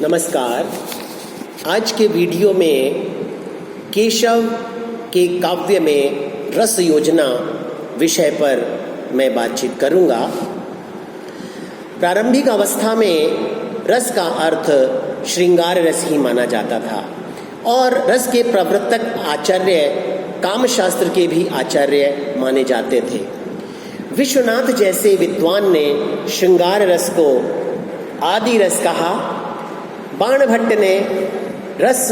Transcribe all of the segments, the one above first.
नमस्कार। आज के वीडियो में केशव के काव्य में रस योजना विषय पर मैं बातचीत करूंगा। प्रारंभिक अवस्था में रस का अर्थ श्रृंगार रस ही माना जाता था और रस के प्रवर्तक आचार्य कामशास्त्र के भी आचार्य माने जाते थे। विश्वनाथ जैसे विद्वान ने श्रृंगार रस को आदि रस कहा। बाणभट्ट ने रस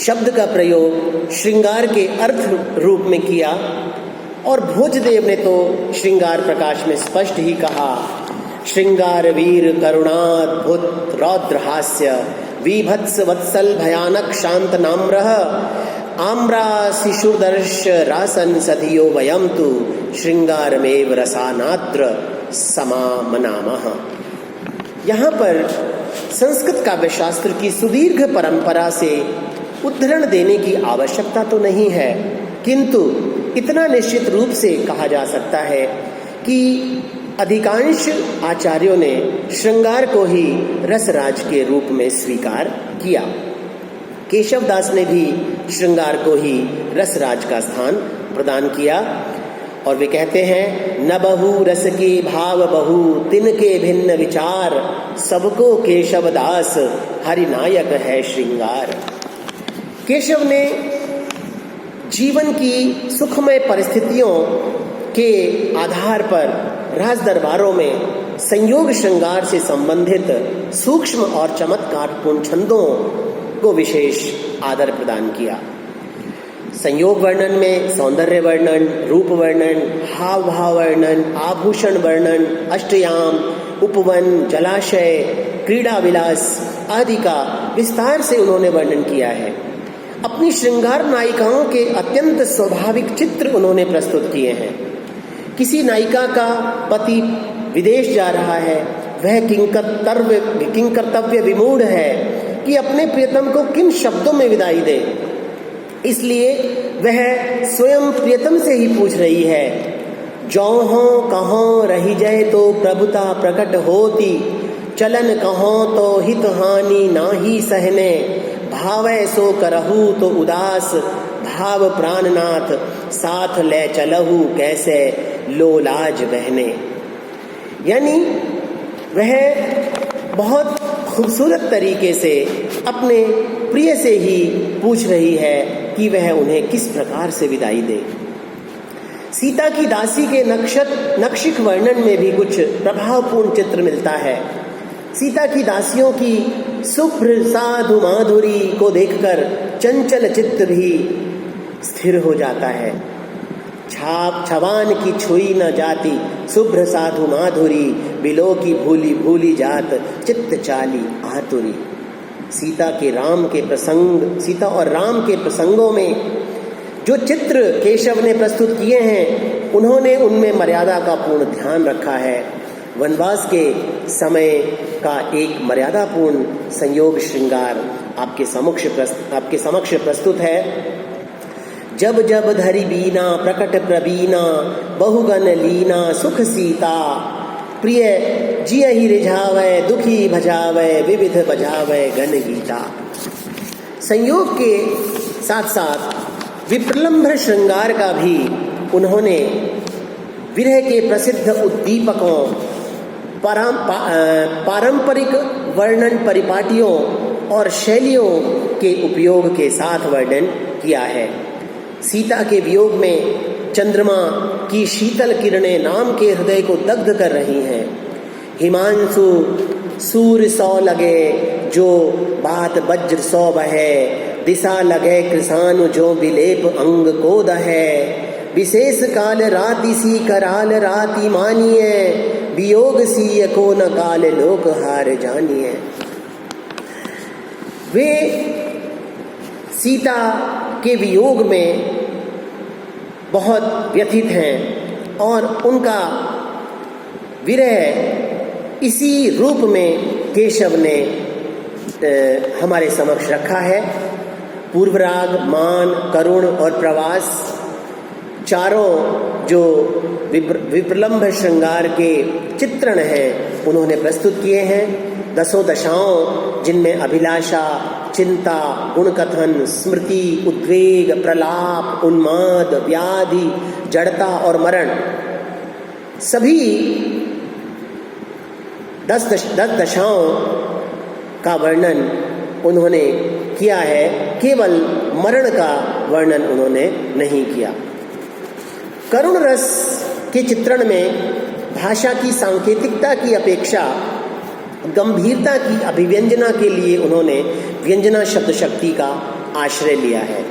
शब्द का प्रयोग श्रृंगार के अर्थ रूप में किया और भोजदेव ने तो श्रृंगार प्रकाश में स्पष्ट ही कहा, श्रृंगार वीर करुणाद्भुत रौद्र हास्य विभत्स वत्सल भयानक शांत नाम्रः आम्रा शिशुदर्श रासन सधियो वयम तु श्रृंगारमेव रसानाद्र समामनामः। यहाँ पर संस्कृत काव्यशास्त्र की सुदीर्घ परंपरा से उद्धरण देने की आवश्यकता तो नहीं है, किंतु इतना निश्चित रूप से कहा जा सकता है कि अधिकांश आचार्यों ने श्रृंगार को ही रसराज के रूप में स्वीकार किया। केशवदास ने भी श्रृंगार को ही रसराज का स्थान प्रदान किया और वे कहते हैं, न बहु रस के भाव बहु तिनके भिन्न विचार सबको केशवदास हरिनायक है श्रृंगार। केशव ने जीवन की सुखमय परिस्थितियों के आधार पर राज दरबारों में संयोग श्रृंगार से संबंधित सूक्ष्म और चमत्कारपूर्ण छंदों को विशेष आदर प्रदान किया। संयोग वर्णन में सौंदर्य वर्णन, रूप वर्णन, हाव भाव वर्णन, आभूषण वर्णन, अष्टयाम, उपवन, जलाशय, क्रीड़ा विलास आदि का विस्तार से उन्होंने वर्णन किया है। अपनी श्रृंगार नायिकाओं के अत्यंत स्वाभाविक चित्र उन्होंने प्रस्तुत किए हैं। किसी नायिका का पति विदेश जा रहा है, वह किंकर्तव्य विमूढ़ है कि अपने प्रियतम को किन शब्दों में विदाई दे, इसलिए वह स्वयं प्रियतम से ही पूछ रही है, जौहों कहों रही जाए तो प्रभुता प्रकट होती, चलन कहों तो हित हानि नाही सहने, भावै सो करहु तो उदास भाव प्राणनाथ, साथ ले चलहु कैसे लो लाज बहने। यानी वह बहुत खूबसूरत तरीके से अपने प्रिय से ही पूछ रही है कि वह उन्हें किस प्रकार से विदाई दे। सीता की दासी के नक्षिक वर्णन में भी कुछ प्रभावपूर्ण चित्र मिलता है। सीता की दासियों की शुभ्र साधु माधुरी को देखकर चंचल चित्त भी स्थिर हो जाता है। छवान की छुई न जाती शुभ्र साधु माधुरी, बिलो की भूली भूली जात चित्त चाली आतुरी। सीता और राम के प्रसंगों में जो चित्र केशव ने प्रस्तुत किए हैं, उन्होंने उनमें मर्यादा का पूर्ण ध्यान रखा है। वनवास के समय का एक मर्यादापूर्ण संयोग श्रृंगार आपके समक्ष प्रस्तुत है। जब जब धरि बीना प्रकट प्रवीणा, बहुगन लीना सुख सीता, प्रिय जिय ही रिझावै दुखी भजावै विविध बजावै गण गीता। संयोग के साथ साथ विप्रलंभ श्रृंगार का भी उन्होंने विरह के प्रसिद्ध उद्दीपकों, पारंपरिक वर्णन परिपाटियों और शैलियों के उपयोग के साथ वर्णन किया है। सीता के वियोग में चंद्रमा की शीतल किरणें नाम के हृदय को दग्ध कर रही हैं। हिमांशु सूर्य सौ लगे जो बात वज्र सौ बहे, दिशा लगे कृसानु जो विलेप अंग को दहे, विशेष काल राति सी कराल राति मानिए, वियोग सी को न काल लोक हार जानिए। वे सीता के वियोग में बहुत व्यथित हैं और उनका विरह इसी रूप में केशव ने हमारे समक्ष रखा है। पूर्वराग, मान, करुण और प्रवास चारों जो विप्रलंभ श्रृंगार के चित्रण हैं, उन्होंने प्रस्तुत किए हैं। 10 दशाओं जिनमें अभिलाषा, चिंता, गुणकथन, स्मृति, उद्वेग, प्रलाप, उन्माद, व्याधि, जड़ता और मरण, सभी 10 दशाओं का वर्णन उन्होंने किया है, केवल मरण का वर्णन उन्होंने नहीं किया। करुण रस के चित्रण में भाषा की सांकेतिकता की अपेक्षा गंभीरता की अभिव्यंजना के लिए उन्होंने व्यंजना शब्द शक्ति का आश्रय लिया है।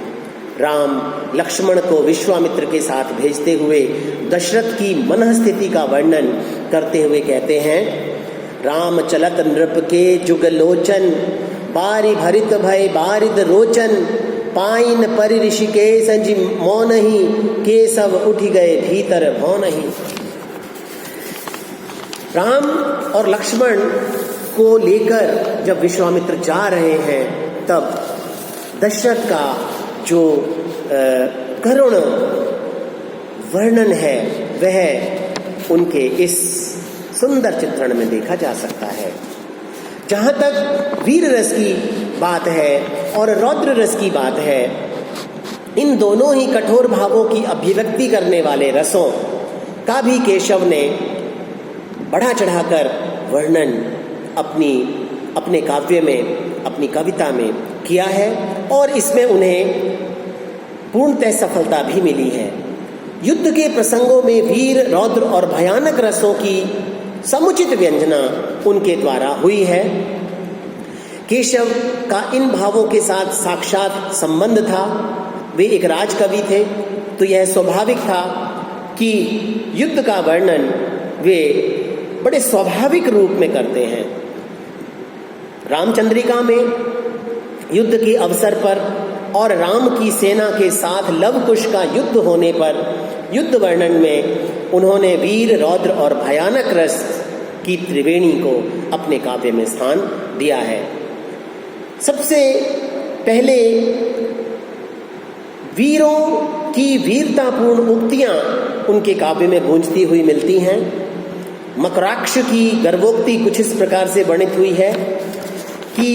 राम लक्ष्मण को विश्वामित्र के साथ भेजते हुए दशरथ की मनःस्थिति का वर्णन करते हुए कहते हैं, राम चलत नृप के जुग लोचन, बारी भरित भय बारिद रोचन, पाइन परि ऋषिकेश जी मौनहि, केशव उठ गए भीतर भौनहि। राम और लक्ष्मण को लेकर जब विश्वामित्र जा रहे हैं, तब दशरथ का जो करुण वर्णन है वह उनके इस सुंदर चित्रण में देखा जा सकता है। जहाँ तक वीर रस की बात है और रौद्र रस की बात है, इन दोनों ही कठोर भावों की अभिव्यक्ति करने वाले रसों का भी केशव ने बढ़ा चढ़ाकर वर्णन अपने काव्य में, अपनी कविता में किया है और इसमें उन्हें पूर्णतः सफलता भी मिली है। युद्ध के प्रसंगों में वीर, रौद्र और भयानक रसों की समुचित व्यंजना उनके द्वारा हुई है। केशव का इन भावों के साथ साक्षात संबंध था। वे एक राजकवि थे, तो यह स्वाभाविक था कि युद्ध का वर्णन वे बड़े स्वाभाविक रूप में करते हैं। रामचंद्रिका में युद्ध के अवसर पर और राम की सेना के साथ लव कुश का युद्ध होने पर युद्ध वर्णन में उन्होंने वीर, रौद्र और भयानक रस की त्रिवेणी को अपने काव्य में स्थान दिया है। सबसे पहले वीरों की वीरतापूर्ण उक्तियां उनके काव्य में गूंजती हुई मिलती हैं। मकराक्ष की गर्भोक्ति कुछ इस प्रकार से वर्णित हुई है कि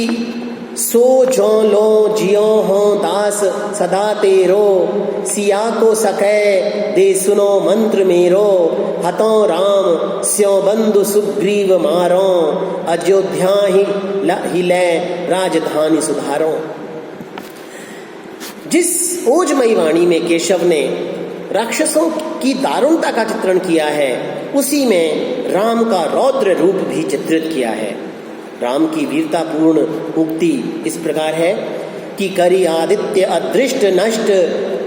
सो जो लो जियो हो दास सदा तेरो, सिया को सकै दे सुनो मंत्र मेरो, हतो राम स्यो बंधु सुग्रीव मारो, अयोध्या ही लय राजधानी सुधारो। जिस ओजमयी वाणी में केशव ने राक्षसों की दारुणता का चित्रण किया है, उसी में राम का रौद्र रूप भी चित्रित किया है। राम की वीरतापूर्ण उक्ति इस प्रकार है कि करी आदित्य अदृष्ट नष्ट,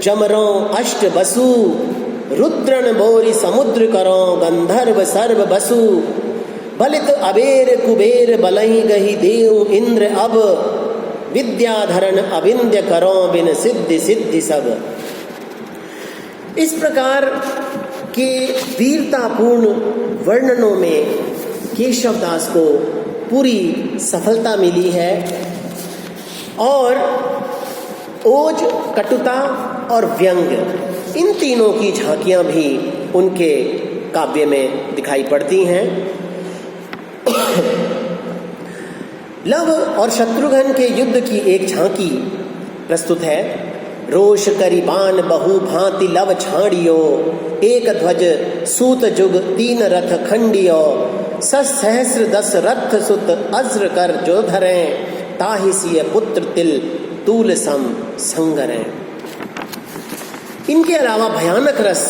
चमरों अष्ट बसु, रुद्रन बोरी समुद्र करो, गंधर्व सर्व बसु, बलित अबेर कुबेर बलहि गही देव इंद्र अब, विद्याधरण अविंद्य करो बिन सिद्धि सिद्धि सब। इस प्रकार के वीरतापूर्ण वर्णनों में केशवदास को पूरी सफलता मिली है और ओज, कटुता और व्यंग, इन तीनों की झांकियां भी उनके काव्य में दिखाई पड़ती हैं। लव और शत्रुघ्न के युद्ध की एक झांकी प्रस्तुत है। रोष करी बाण बहु भांति लव छाड़ियो, एक ध्वज सूत जुग तीन रथ खंडियो, सहस्र दस रथ सुत अज्र कर जो धरें, ताहि सिय पुत्र तिल तूल सम संगरें। इनके अलावा भयानक रस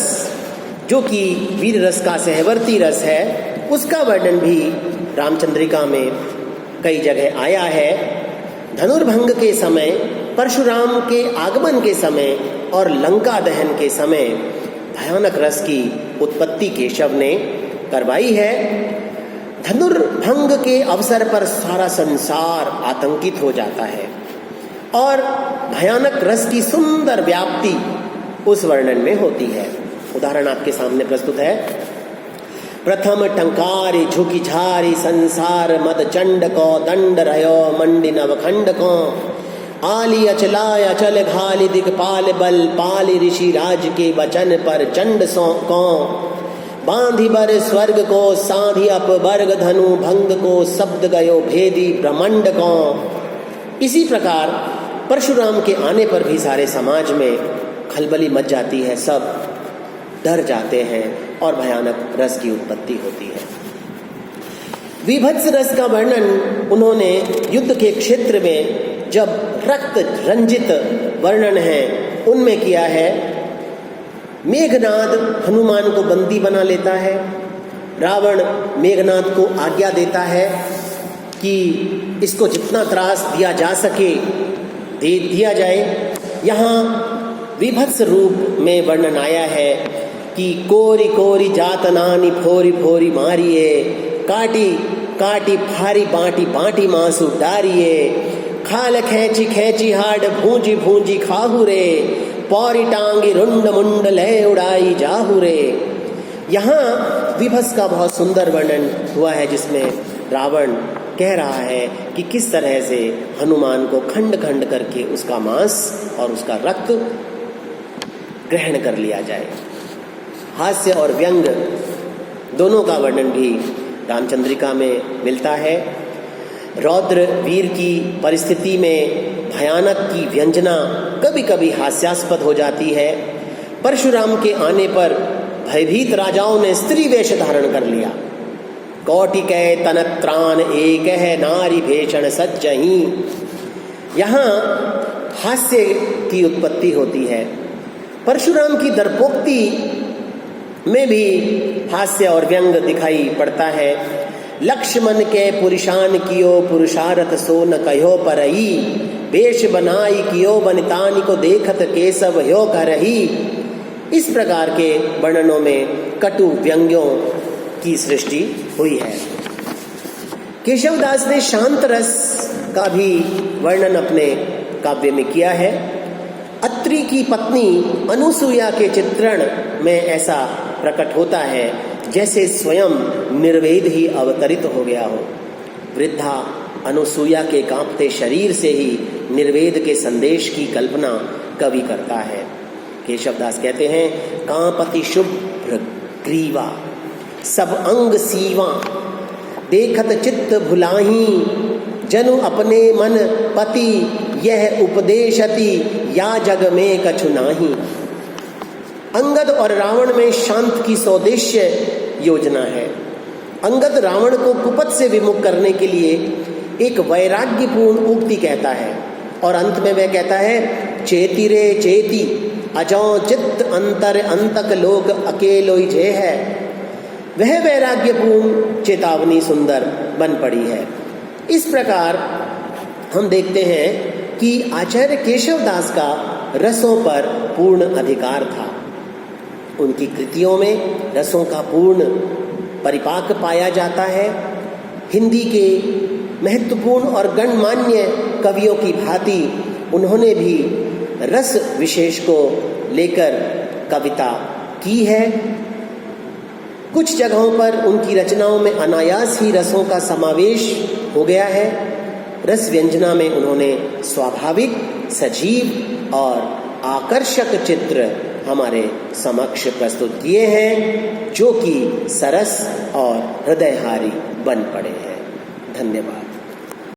जो कि वीर रस का सहवर्ती रस है, उसका वर्णन भी रामचंद्रिका में कई जगह आया है। धनुर्भंग के समय, परशुराम के आगमन के समय और लंका दहन के समय भयानक रस की उत्पत्ति केशव ने करवाई है। धनुर्भंग के अवसर पर सारा संसार आतंकित हो जाता है और भयानक रस की सुंदर व्याप्ति उस वर्णन में होती है। उदाहरण आपके सामने प्रस्तुत है। प्रथम टंकारी झुकी झारी संसार मद चंड को, दंड रहो मंडी नवखंड को, आली अचलाय अचल घाली दिगपाल बल, पाली ऋषि राज के वचन पर चंड सो को, बांधी बर स्वर्ग को साधी अप वर्ग धनु भंग को शब्द गयो भेदी ब्रह्मांड को। इसी प्रकार परशुराम के आने पर भी सारे समाज में खलबली मच जाती है, सब डर जाते हैं और भयानक रस की उत्पत्ति होती है। विभत्स रस का वर्णन उन्होंने युद्ध के क्षेत्र में जब रक्त रंजित वर्णन है उनमें किया है। मेघनाद हनुमान को बंदी बना लेता है। रावण मेघनाद को आज्ञा देता है कि इसको जितना त्रास दिया जा सके दे दिया जाए। यहाँ विभत्स रूप में वर्णन आया है कि कोरी कोरी जातनानी फोरी फोरी मारिए, काटी काटी फारी बाटी बाटी मांसू डारिए, खाल खेची खेची हाड भूंजी भूंजी खाहू रे, पौरी टांगी रुंड मुंड ले उड़ाई जाहू रे। यहाँ विभत्स का बहुत सुंदर वर्णन हुआ है जिसमें रावण कह रहा है कि किस तरह से हनुमान को खंड खंड करके उसका मांस और उसका रक्त ग्रहण कर लिया जाए। हास्य और व्यंग दोनों का वर्णन भी रामचंद्रिका में मिलता है। रौद्र वीर की परिस्थिति में भयानक की व्यंजना कभी कभी हास्यास्पद हो जाती है। परशुराम के आने पर भयभीत राजाओं ने स्त्री वेश धारण कर लिया। कोटि कै तन त्राण एक है नारी भेषण सज्जही। यहाँ हास्य की उत्पत्ति होती है। परशुराम की दर्पोक्ति में भी हास्य और व्यंग दिखाई पड़ता है। लक्ष्मण के पुरुषान कियो पुरुषारथ सो न कहो परई, वेश बनाई कियो बनितानी को देखत केशव ह्यो करही। इस प्रकार के वर्णनों में कटु व्यंग्यों की सृष्टि हुई है। केशवदास ने शांत रस का भी वर्णन अपने काव्य में किया है। अत्रि की पत्नी अनुसुईया के चित्रण में ऐसा प्रकट होता है जैसे स्वयं निर्वेद ही अवतरित हो गया हो। वृद्धा अनुसुईया के कांपते शरीर से ही निर्वेद के संदेश की कल्पना कवि करता है। केशवदास कहते हैं, कांपति शुभ्र ग्रीवा सब अंग सीवा, देखत चित्त भुलाही जनु अपने मन पति, यह उपदेशति या जग में कछु नाही। अंगद और रावण में शांत की सौदेश्य योजना है। अंगद रावण को कुपथ से विमुख करने के लिए एक वैराग्यपूर्ण उक्ति कहता है और अंत में वह कहता है, चेती रे चेती अजौ चित्त अंतर अंतक लोक अकेलोई जे है। वह वैराग्यपूर्ण चेतावनी सुंदर बन पड़ी है। इस प्रकार हम देखते हैं कि आचार्य केशवदास का रसों पर पूर्ण अधिकार था। उनकी कृतियों में रसों का पूर्ण परिपाक पाया जाता है। हिंदी के महत्वपूर्ण और गणमान्य कवियों की भांति उन्होंने भी रस विशेष को लेकर कविता की है। कुछ जगहों पर उनकी रचनाओं में अनायास ही रसों का समावेश हो गया है। रस व्यंजना में उन्होंने स्वाभाविक, सजीव और आकर्षक चित्र हमारे समक्ष प्रस्तुत किए हैं जो कि सरस और हृदयहारी बन पड़े हैं। धन्यवाद।